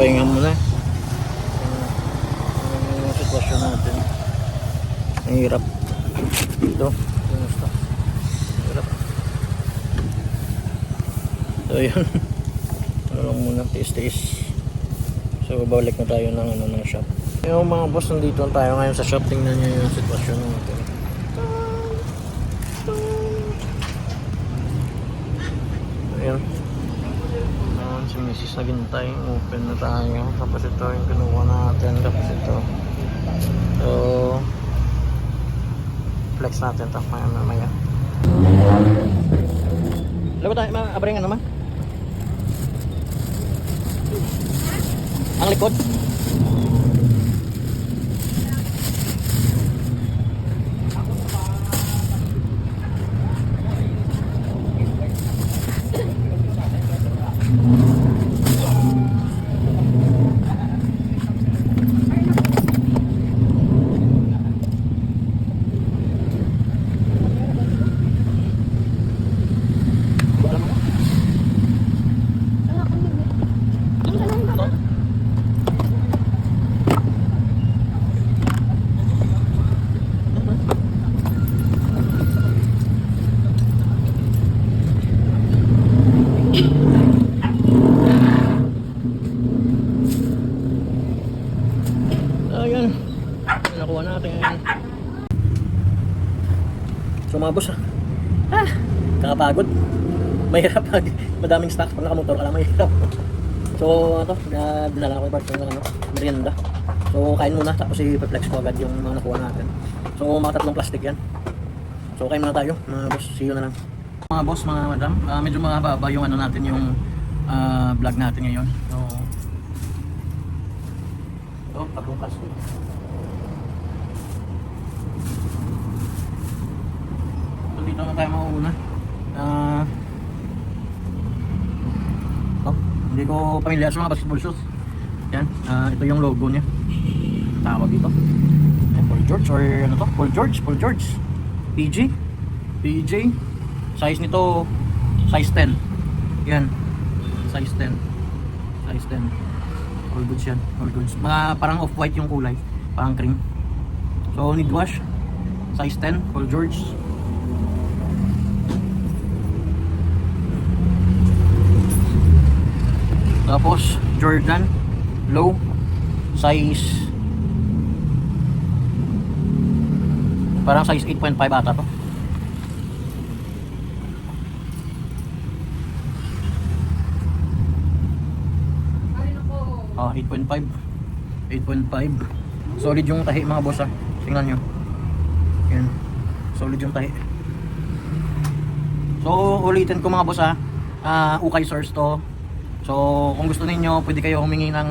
pahinga muna. Yung sitwasyon natin. Ang hirap. Ito. Kumusta? Hirap. So yun. Ano lang muna. Tiis-tiis. So balik na tayo ng, ng shop. Yung mga boss, nandito tayo ngayon sa shop. Tingnan nyo yung sitwasyon natin. Ayan. Si Mrs. naghintay. Open na tayo. Tapos ito yung kinuha natin. Tapos ito. So flex natin ito. Maya. Alam ba tayo? Abring ano man? Ang likod. Ayan. Nakuha natin. So mga boss, kakapagod. Mahirap pag madaming stocks pag nakamotor ka lang, mahirap. So ito, dinala ko yung part ng merienda. So kain muna, tapos i-flex ko agad yung mga nakuha natin. So mga tatlong plastic yan. So kain muna tayo, mga boss, see you na lang. Mga boss, mga madam, medyo mahaba yung ano natin, yung vlog natin ngayon. So ito, tatlong plastic. So dito na tayo mauuna. Hindi ko pamilyar sa mga basketball shoes. Yan, ito yung logo niya. Tawag dito. Paul George or ano to? Paul George. PG. Size nito size 10. Yan. Size 10. All goods yan. All goods. Mga parang off-white yung kulay. Parang cream. So need wash. Size 10. Paul George. Tapos Jordan low size, parang size 8.5 ata to. Ah, 8.5. Solid yung tahi mga boss, tingnan nyo. Yan, solid yung tahi. So ulitin ko mga boss, ukay source to. So kung gusto niyo, pwede kayo humingi ng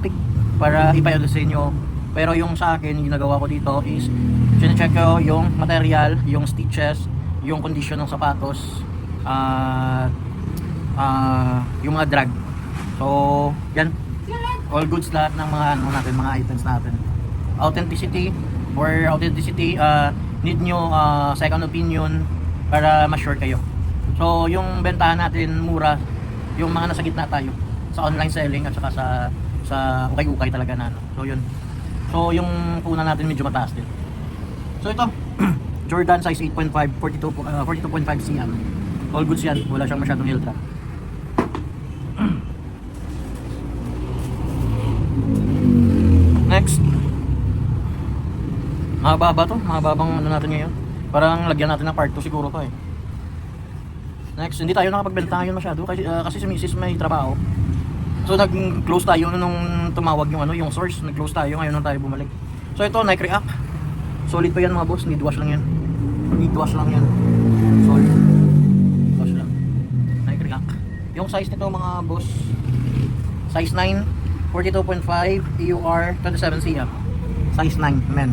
pic para ipayod sa inyo. Pero yung sa akin, yung ginagawa ko dito is chine-check ko yung material, yung stitches, yung condition ng sapatos, yung mga drag. So yan, all goods lahat ng mga ano natin, mga items natin. Authenticity, need nyo second opinion para ma-sure kayo. So yung bentahan natin mura, yung mga nasa gitna tayo sa online selling at saka sa ukay-ukay talaga na ano. So yun. So yung puna natin medyo mataas din. So ito, Jordan size 8.5, 42.5 cm. All goods yan, wala siyang masyadong ultra. Next. Mahaba to? Mahabang ano natin ngayon. Parang lagyan natin ng part 2 siguro to eh. Next, hindi tayo nakapagbenta ngayon masyado kasi si Mrs. may trabaho. So nag-close tayo nung tumawag yung ano, yung source. Nag-close tayo ngayon nung tayo bumalik. So ito, Nike React. Solid pa yan mga boss, need wash lang yan. Solid. Wash lang. Nike React. Yung size nito mga boss, size 9, 42.5, EUR 27 cm. Size 9, men.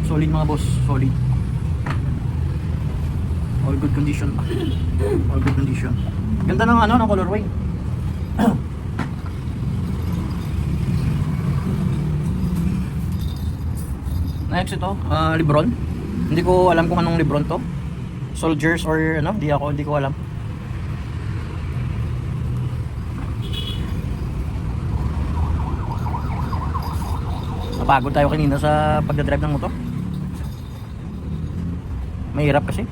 Solid mga boss, solid. All good condition pa. All good condition. Ganda ng ano, ng colorway. Next ito, Lebron. Hindi ko alam kung anong Lebron to. Soldiers or ano, hindi ko alam. napagod tayo kanina sa pagdadrive ng motor. Mahirap kasi.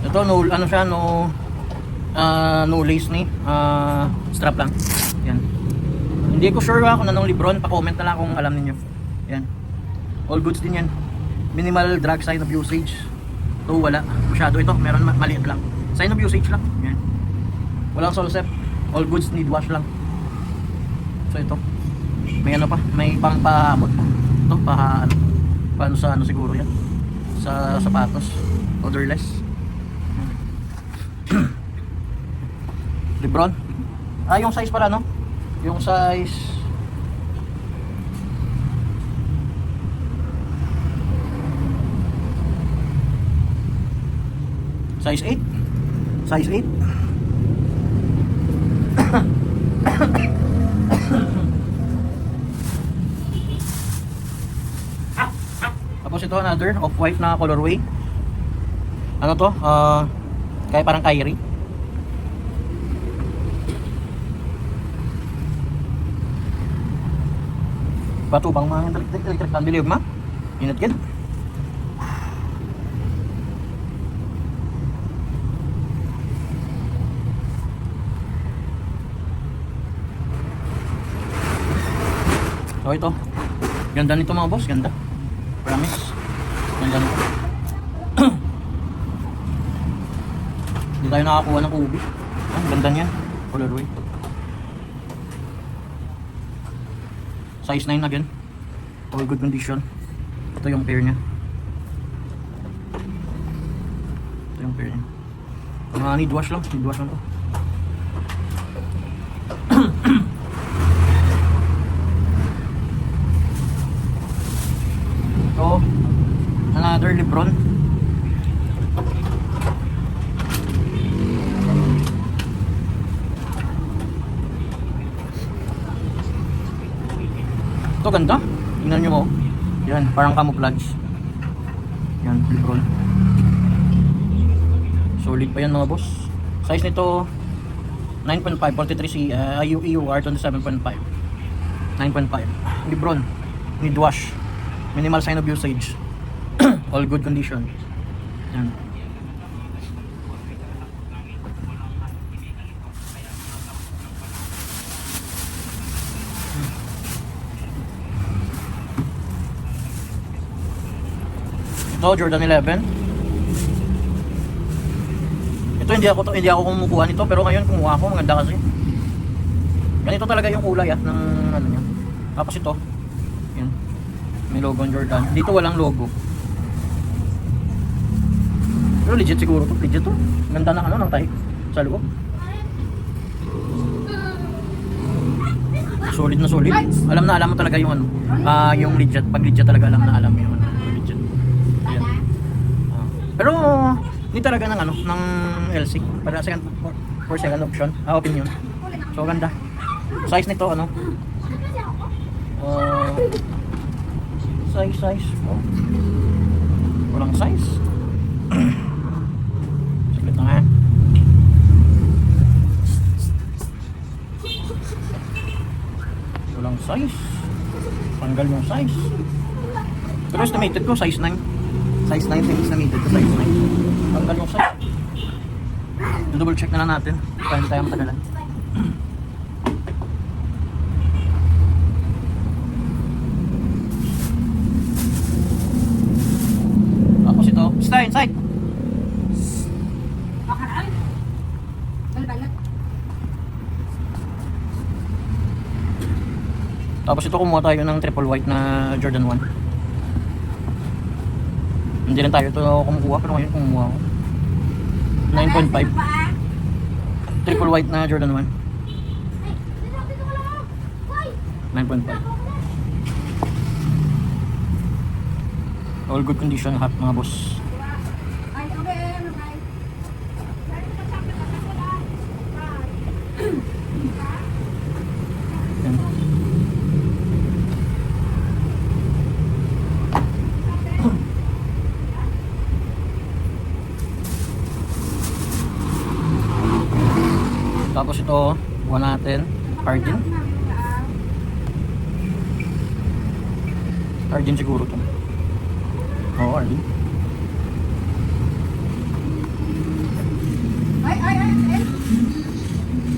Ito no, ano siya, no lace ni, strap lang. Yan. Hindi ko sure kung anong Lebron, pa-comment na lang kung alam niyo. Yan. All goods din yan. Minimal drag, sign of usage. Ito wala. Masyado ito, meron maliit lang. Sign of usage lang. Yan. Walang solsep. All goods need wash lang. So ito. May ano pa, may pang pahamot. Ito paano sa ano siguro yan. Sa sapatos. Odorless. Lebron. Yung size para no? Yung size size 8. Size 8. Tapos ito another off-white na colorway. Ano to? Kaya parang Kyrie. Bato bang mga electric fan biliog ma? Init gid. So ito. Ganda nito mga boss, ganda. Promise. Ganda nito. Hindi tayo nakakuha ng ubi. Ang ganda niya. Colorway. Size 9 again. All good condition. Ito yung pair niya. Ito yung pair niya. Need wash lang. Need wash lang to. So, another Lebron. Ito ganda. Tingnan nyo mo. Yan, parang camouflage. Yan, Lebron. Solid pa yan mga boss. Size nito 9.5, 43C, EUR 27.5. 9.5. Lebron. Need wash. Minimal sign of usage. All good condition. Yan. Ito Jordan 11. Ito hindi ako kumukuha nito, pero ngayon kumuha ako, maganda kasi. Ganito talaga yung kulay ng ano niya. Tapos ito. Yan. May logo ng Jordan. Dito walang logo. Pero legit siguro to, legit to. Ganda ng ng type sa loob. Solid na solid. Alam mo talaga yung yung legit. Pag legit talaga alam mo yung legit. Ayan. Pero hindi talaga ng LC para for second option, opinion. So ganda. Size nito size. Oh. Walang size. Saglit na nga. Walang size. Tanggal yung size. Pero estimated ko size 9. Size 9 yung estimated ko size 9. Tanggal yung size. Double check na lang natin para hindi tayo matagalan. Tapos ito, stay inside. Tapos ito kumuha tayo ng triple white na Jordan 1. Hindi rin tayo ito kumukuha, pero ngayon kumuha ako 9.5 triple white na Jordan 1. 9.5. All good condition lahat mga boss. Yan. Tapos ito, buwan natin, Argin. Argin siguro to. Oo, Argin.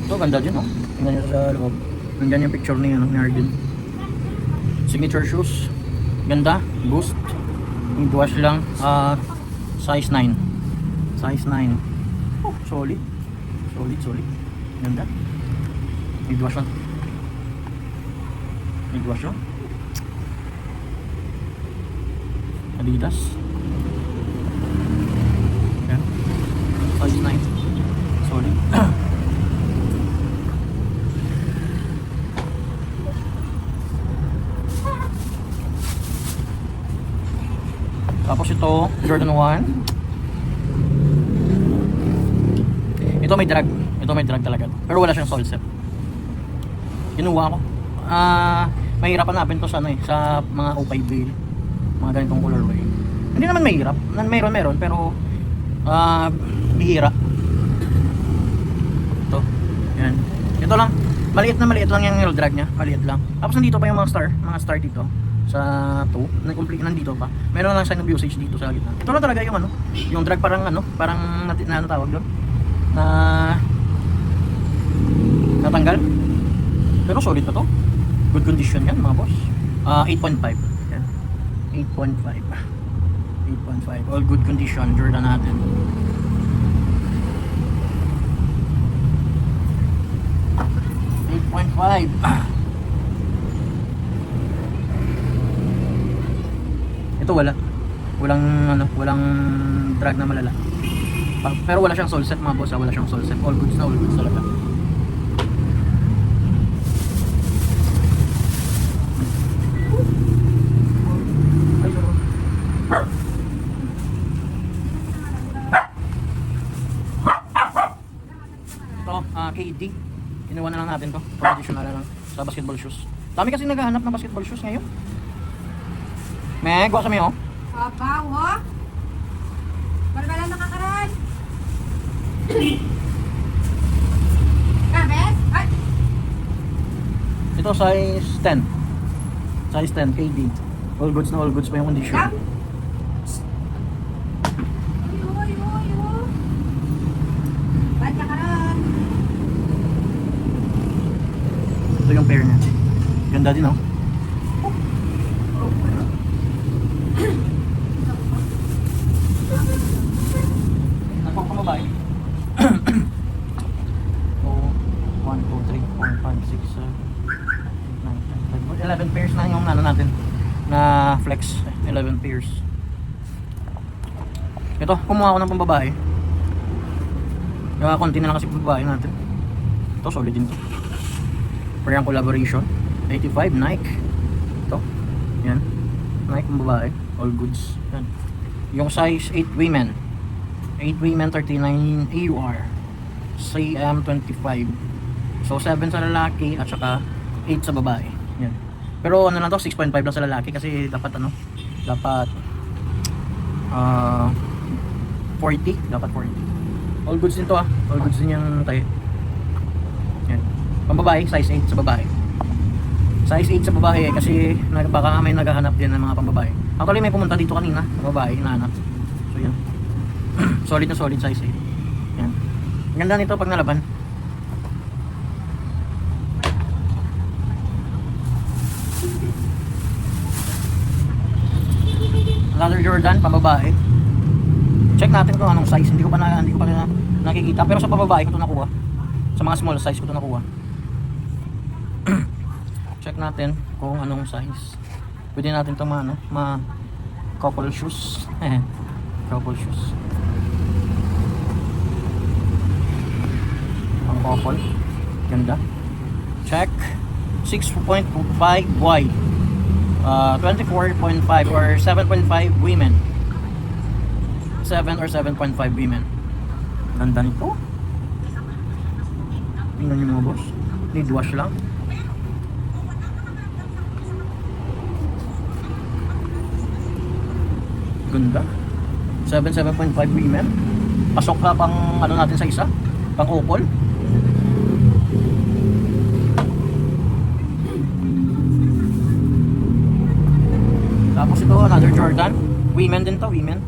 Ito, ganda din oh. Tingnan nyo sa loob. Nandyan yung picture ni Argin. Signature shoes. Ganda, boost. Need wash lang. Size 9. Size 9. Oh, solid. Solid. Ganda. Need wash lang. Need wash lang. Adidas. Yan. Size 9. Solid. Tapos ito, Jordan 1. Ito may drag. Ito may drag talaga. Pero wala siyang sole set. Kinuha ko. Mahirap hanapin to sa sa mga O5 Bail. Mga ganitong colorway. Hindi naman mahirap. Meron pero bihira. Ito. Yan. Ito lang. Maliit lang yung drag niya. Maliit lang. Tapos nandito pa yung mga star dito. Sa 2, nandito pa. Meron lang sign of usage dito sa gitna. Ito lang talaga yung yung drag parang ano tawag doon? Natanggal. Pero solid pa to. Good condition yan mga boss. 8.5. Yan. 8.5. All good condition. Jordan natin. Ito walang drag na malala. Pero wala siyang sole set mga boss, wala siyang sole set. All goods talaga. Ito, KD. Kinuha na lang natin to. Traditional na lang sa basketball shoes. Dami kasi naghahanap ng basketball shoes ngayon. Meg, gwa sa miyo. Papa, ho? Barbala nakakaran. Bes? Ay! Ito size 10. Size 10 KD. All goods pa yung condition. Yum! Yo. Ba't nakaran? Ito yung pair niya. Ganda din oh. Napapamabay. 1, 2, 3, 4, 5, 6, 7, 8, 9, 10, 11 pairs na yung natin na flex. 11 pairs. Ito, kumuha ako ng pambabae. Konti na lang kasi pambabae natin. Ito, solid din to. Parang collaboration. 85 Nike. Ito. Yan. Nike pambabae. All goods. Yan. Yung size 8 women. 8 women 39 AUR. CM 25. So 7 sa lalaki at saka 8 sa babae. Yan. Pero ano lang to, 6.5 lang sa lalaki kasi dapat 40. Dapat 40. All goods din to All goods din yung tayo. Yan. Pambabae, size 8 sa babae. Size 8 sa babae kasi baka may naghahanap din ng mga pambabae. Actually may pumunta dito kanina, babae, hinahanap. So yan. Solid na solid size 8. Yan. Ganda nito pag nalaban. Another Jordan pambabae. Check natin kung anong size. Hindi ko pa nakikita pero sa pambabae ko 'to nakuha. Sa mga small size ko 'to nakuha. Check natin kung anong size. Pwede natin 'to couple shoes. Couple shoes. Ang couple. Ganda. Check. 6.5Y. 24.5 or 7.5 women. 7 or 7.5 women. Ganda nito. Tingnan nyo mga boss. Need wash lang. Ganda. 7.5 women. Pasok na pang natin sa isa. Pang opal. Tapos ito, another Jordan. Women din to, women.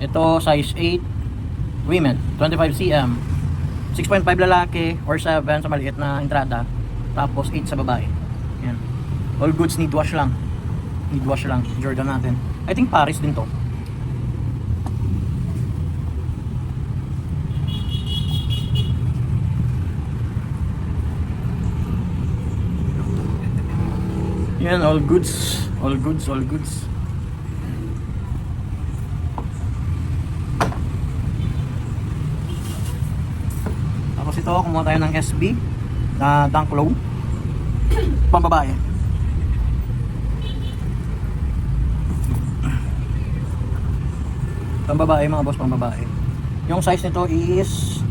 Ito, size 8. Women, 25 cm. 6.5 lalaki or 7 sa maliit na entrada. Tapos 8 sa babae. Yan. All goods need wash lang. Need wash lang. Jordan natin. I think Paris din to. Yan, all goods. All goods, all goods. Tapos ito, kumuha tayo ng SB na Dunk Low. Pambabae. Pambabae mga boss, pambabae. Yung size nito is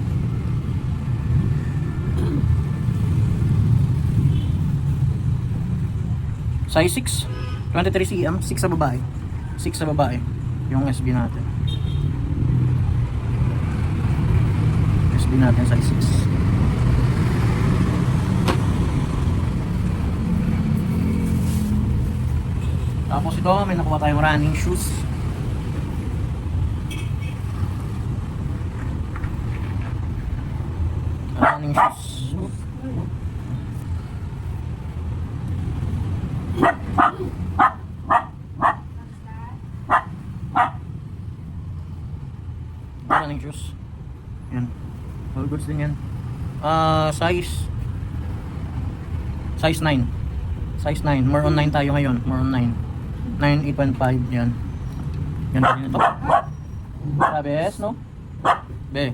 size 6, 23 cm, 6 sa babae. 6 sa babae. Yung SB natin. SB natin size 6. Tapos ito, may nakuha tayong running shoes. Running shoes. Running shoes. Yan. All goods din yan. Size 9. Size 9. More on 9 tayo ngayon. More on 9. 9, 8.5. Yan. Yan din ito. Sabi yes, no? Be.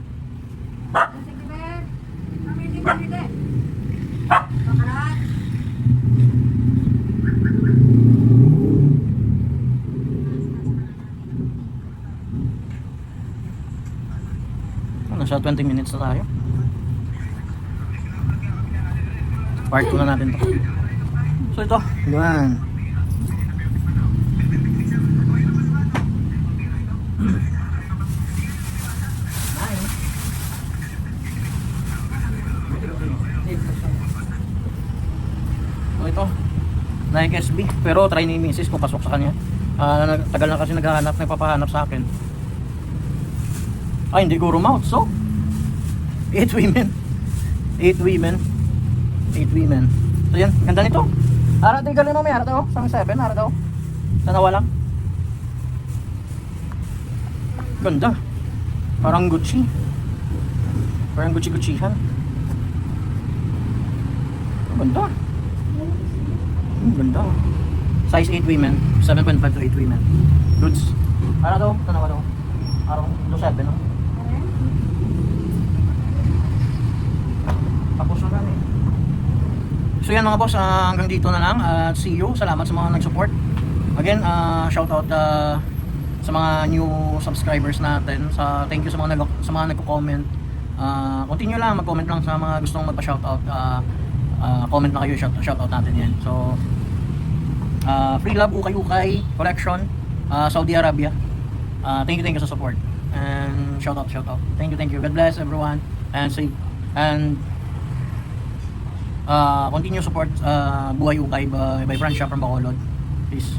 Sige, Ber. Pamili. Bakaran. Nasa 20 minutes na tayo. Part 2 na natin to. So ito, yan. So ito, Nike SB. Pero try ni Mrs. kung pasok sa kanya. Tagal na kasi nagpapahanap sa akin. Ay, hindi ko rumout. So, 8 women. 8 women. 8 women. So yan, ganda nito. Ara tayo galing mo may ara daw. Sang 7, ara daw. Tanawa lang. Ganda. Parang Gucci. Parang Gucci-Guccihan. Ganda. Ganda. Size 8 women. 7.5 to 8 women. Goods. Ara daw, tanawa daw. Araw, do 7 no? Tapos na lang eh. So yan mga boss, hanggang dito na lang. See you. Salamat sa mga nag-support. Again, shout out sa mga new subscribers natin. Thank you sa mga nagko-comment. Continue lang, mag-comment lang sa mga gustong magpa-shoutout. Comment na kayo, shoutout natin yan. So, Free Love Ukay-Ukay Collection, Saudi Arabia. Thank you sa support. And shout out. Thank you. God bless everyone. And continue support Buhay Ukay by Franz Shop from Bacolod. Peace.